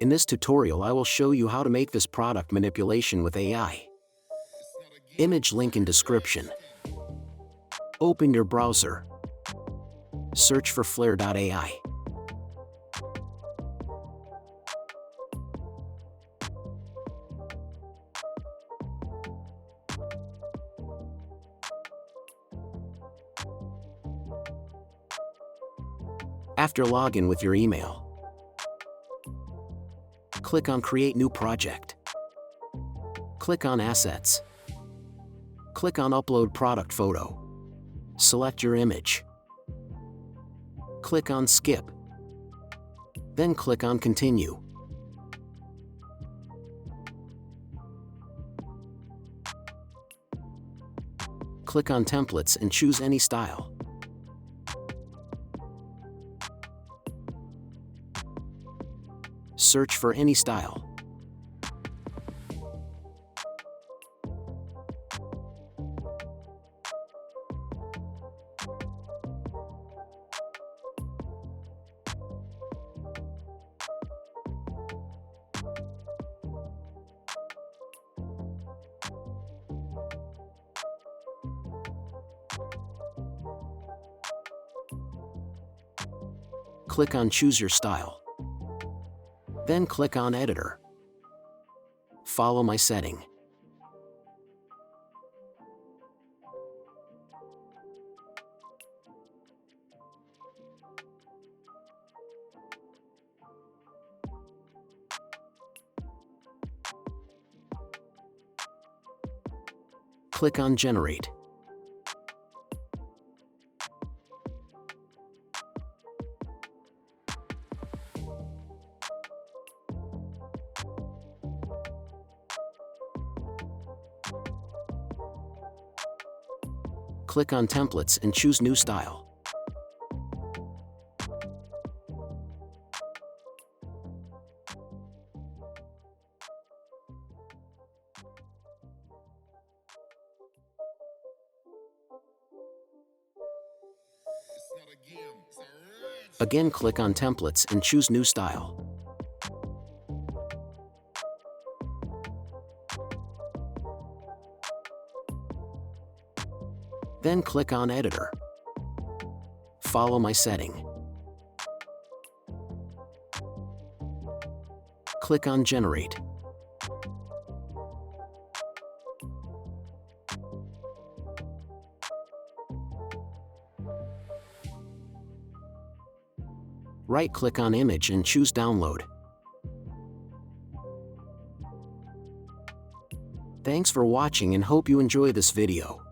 In this tutorial I will show you how to make this product manipulation with AI. Image link in description. Open your browser. Search for Flare.ai. After login with your email, click on Create New Project. Click on Assets. Click on Upload Product Photo. Select your image. Click on Skip. Then click on Continue. Click on Templates and choose any style. Search for any style. Click on Choose Your Style. Then click on Editor. Follow my setting. Click on Generate. Click on Templates and choose New Style. Again, click on Templates and choose New Style. Then click on Editor. Follow my setting. Click on Generate. Right-click on Image and choose Download. Thanks for watching and hope you enjoy this video.